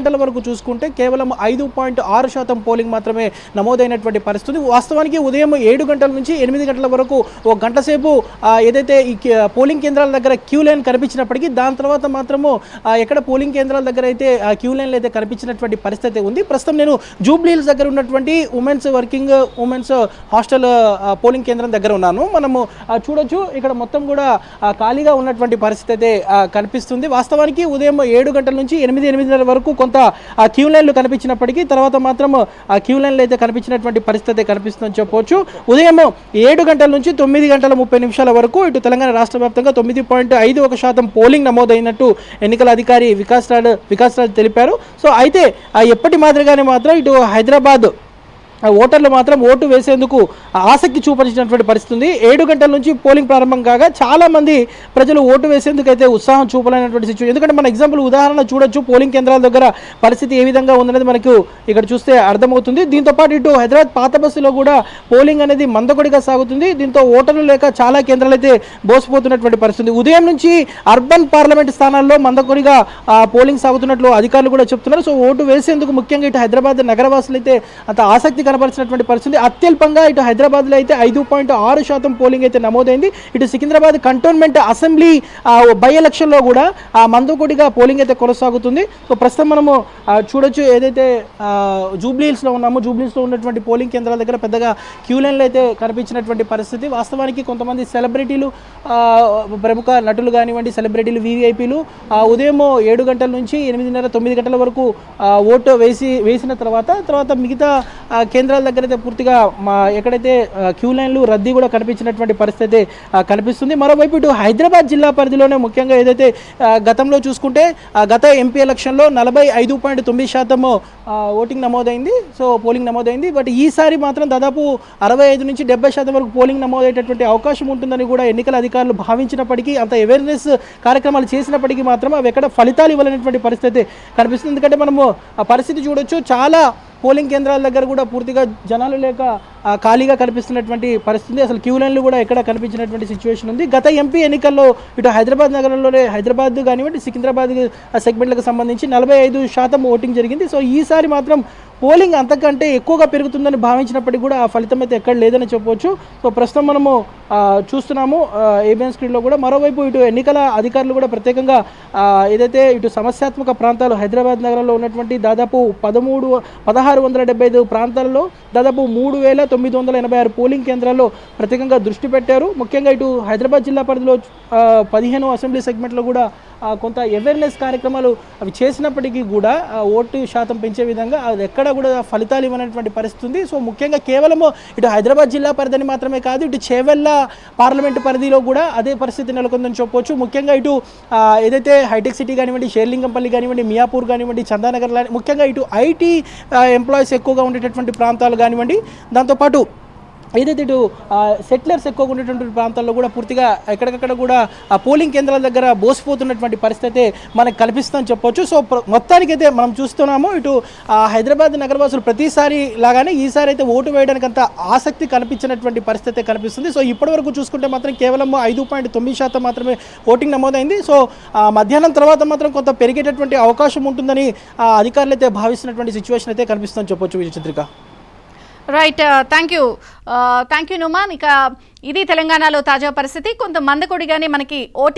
గంటల వరకు చూసుకుంటే కేవలం 5.6% పోలింగ్ మాత్రమే నమోదైనటువంటి పరిస్థితి. వాస్తవానికి ఉదయం 7 గంటల నుంచి 8 గంటల వరకు ఒక గంట సేపు ఏదైతే ఈ పోలింగ్ కేంద్రాల దగ్గర క్యూ లైన్ కనిపించినప్పటికీ దాని తర్వాత మాత్రము ఎక్కడ పోలింగ్ కేంద్రాల దగ్గర అయితే క్యూ లైన్లు అయితే కనిపించినటువంటి పరిస్థితి ఉంది. ప్రస్తుతం నేను జూబ్లీ హిల్స్ దగ్గర ఉన్నటువంటి ఉమెన్స్ హాస్టల్ పోలింగ్ కేంద్రం దగ్గర ఉన్నాను. మనము చూడొచ్చు ఇక్కడ మొత్తం కూడా ఖాళీగా ఉన్నటువంటి పరిస్థితి అయితే కనిపిస్తుంది. వాస్తవానికి ఉదయం 7 గంటల నుంచి 8:30 వరకు కొంత క్యూ లైన్లు కనిపించినప్పటికీ తర్వాత మాత్రం ఆ క్యూ లైన్లు అయితే కనిపించినటువంటి పరిస్థితి కనిపిస్తుందని చెప్పవచ్చు. ఉదయం 7 గంటల నుంచి 9:30 వరకు ఇటు తెలంగాణ రాష్ట్ర వ్యాప్తంగా 9.51% పోలింగ్ నమోదైనట్టు ఎన్నికల అధికారి వికాస్ రాజ్ తెలిపారు. సో అయితే ఎప్పటి మాదిరిగానే మాత్రం ఇటు హైదరాబాద్ ఓటర్లు మాత్రం ఓటు వేసేందుకు ఆసక్తి చూపించినటువంటి పరిస్థితి ఉంది. 7 గంటల నుంచి పోలింగ్ ప్రారంభం కాగా చాలామంది ప్రజలు ఓటు వేసేందుకు అయితే ఉత్సాహం చూపలేనటువంటి సిచ్యువేషన్. ఎందుకంటే మన ఎగ్జాంపుల్ ఉదాహరణ చూడొచ్చు, పోలింగ్ కేంద్రాల దగ్గర పరిస్థితి ఏ విధంగా ఉందనేది మనకు ఇక్కడ చూస్తే అర్థమవుతుంది. దీంతోపాటు ఇటు హైదరాబాద్ పాత బస్సులో కూడా పోలింగ్ అనేది మందకొడిగా సాగుతుంది. దీంతో ఓటర్లు లేక చాలా కేంద్రాలు అయితే బోసిపోతున్నటువంటి పరిస్థితి. ఉదయం నుంచి అర్బన్ పార్లమెంట్ స్థానాల్లో మందకొడిగా పోలింగ్ సాగుతున్నట్లు అధికారులు కూడా చెప్తున్నారు. సో ఓటు వేసేందుకు ముఖ్యంగా ఇటు హైదరాబాద్ నగరవాసులు అయితే అంత ఆసక్తి కనపరిచినటువంటి పరిస్థితి. అత్యల్పంగా ఇటు హైదరాబాద్లో అయితే 5.6% పోలింగ్ అయితే నమోదైంది. ఇటు సికింద్రాబాద్ కంటోన్మెంట్ అసెంబ్లీ బై ఎలక్షన్లో కూడా మందకొడిగా పోలింగ్ అయితే కొనసాగుతుంది. సో ప్రస్తుతం మనము చూడొచ్చు, ఏదైతే జూబ్లీ హిల్స్లో ఉన్నామో జూబ్లీ హిల్స్లో ఉన్నటువంటి పోలింగ్ కేంద్రాల దగ్గర పెద్దగా క్యూ లైన్లు అయితే కనిపించినటువంటి పరిస్థితి. వాస్తవానికి కొంతమంది సెలబ్రిటీలు, ప్రముఖ నటులు కానివ్వండి, సెలబ్రిటీలు, వీవీఐపీలు ఉదయం 7 గంటల నుంచి 8:30, 9 గంటల వరకు ఓటు వేసిన తర్వాత మిగతా కేంద్రాల దగ్గర అయితే పూర్తిగా ఎక్కడైతే క్యూ లైన్లు రద్దీ కూడా కనిపించినటువంటి పరిస్థితి కనిపిస్తుంది. మరోవైపు ఇటు హైదరాబాద్ జిల్లా పరిధిలోనే ముఖ్యంగా ఏదైతే గతంలో చూసుకుంటే గత ఎంపీ ఎలక్షన్లో 45.9% ఓటింగ్ నమోదైంది, సో పోలింగ్ నమోదైంది. బట్ ఈసారి మాత్రం దాదాపు 65 నుంచి 70% వరకు పోలింగ్ నమోదయ్యేటటువంటి అవకాశం ఉంటుందని కూడా ఎన్నికల అధికారులు భావించినప్పటికీ, అంత అవేర్నెస్ కార్యక్రమాలు చేసినప్పటికీ మాత్రం అవి ఎక్కడ ఫలితాలు ఇవ్వలేనటువంటి పరిస్థితి కనిపిస్తుంది. ఎందుకంటే మనము ఆ పరిస్థితి చూడొచ్చు, చాలా పోలింగ్ కేంద్రాల దగ్గర కూడా పూర్తిగా జనాలు లేక ఖాళీగా కనిపిస్తున్నటువంటి పరిస్థితి. అసలు క్యూ లైన్లు కూడా ఎక్కడ కనిపించినటువంటి సిచ్యువేషన్ ఉంది. గత ఎంపీ ఎన్నికల్లో ఇటు హైదరాబాద్ నగరంలోనే హైదరాబాద్ కానివ్వండి, సికింద్రాబాద్ సెగ్మెంట్లకు సంబంధించి 45% ఓటింగ్ జరిగింది. సో ఈసారి మాత్రం పోలింగ్ అంతకంటే ఎక్కువగా పెరుగుతుందని భావించినప్పటికీ కూడా ఆ ఫలితం అయితే ఎక్కడ లేదని చెప్పవచ్చు. సో ప్రస్తుతం మనము చూస్తున్నాము ఏబిఎన్ స్క్రీన్లో కూడా. మరోవైపు ఇటు ఎన్నికల అధికారులు కూడా ప్రత్యేకంగా ఏదైతే ఇటు సమస్యాత్మక ప్రాంతాలు హైదరాబాద్ నగరంలో ఉన్నటువంటి దాదాపు 1675 ప్రాంతాల్లో దాదాపు 3986 పోలింగ్ కేంద్రాల్లో ప్రత్యేకంగా దృష్టి పెట్టారు. ముఖ్యంగా ఇటు హైదరాబాద్ జిల్లా పరిధిలో 15 అసెంబ్లీ సెగ్మెంట్లో కూడా కొంత అవేర్నెస్ కార్యక్రమాలు అవి చేసినప్పటికీ కూడా ఓటు శాతం పెంచే విధంగా అది ఎక్కడ కూడా ఫలితాలు ఇవ్వనటువంటి పరిస్థితి ఉంది. సో ముఖ్యంగా కేవలము ఇటు హైదరాబాద్ జిల్లా పరిధిని మాత్రమే కాదు, ఇటు చేవెళ్ళ పార్లమెంటు పరిధిలో కూడా అదే పరిస్థితి నెలకొందని చెప్పవచ్చు. ముఖ్యంగా ఇటు ఏదైతే హైటెక్ సిటీ కానివ్వండి, షేర్లింగంపల్లి కానివ్వండి, మియాపూర్ కానివ్వండి, చందానగర్ ముఖ్యంగా ఇటు ఐటీ ఎంప్లాయీస్ ఎక్కువగా ఉండేటటువంటి ప్రాంతాలు కానివ్వండి, దాంతోపాటు ఏదైతే ఇటు సెటిలర్స్ ఎక్కువగా ఉండేటువంటి ప్రాంతాల్లో కూడా పూర్తిగా ఎక్కడికక్కడ కూడా ఆ పోలింగ్ కేంద్రాల దగ్గర బోసిపోతున్నటువంటి పరిస్థితి మనకు కనిపిస్తుందని చెప్పొచ్చు. సో మొత్తానికైతే మనం చూస్తున్నాము, ఇటు హైదరాబాద్ నగరవాసులు ప్రతిసారి లాగానే ఈసారి అయితే ఓటు వేయడానికి అంత ఆసక్తి కనిపించినటువంటి పరిస్థితి కనిపిస్తుంది. సో ఇప్పటివరకు చూసుకుంటే మాత్రం కేవలం 5.9% మాత్రమే ఓటింగ్ నమోదైంది. సో మధ్యాహ్నం తర్వాత మాత్రం కొంత పెరిగేటటువంటి అవకాశం ఉంటుందని అధికారులు అయితే భావిస్తున్నటువంటి సిచ్యువేషన్ అయితే కనిపిస్తుందని చెప్పొచ్చు. Vijayachandrika. Right, thank you Numan. ఇక ఇది తెలంగాణలో తాజా పరిస్థితి. కొంత మందకొడిగానే మనకి ఓటింగ్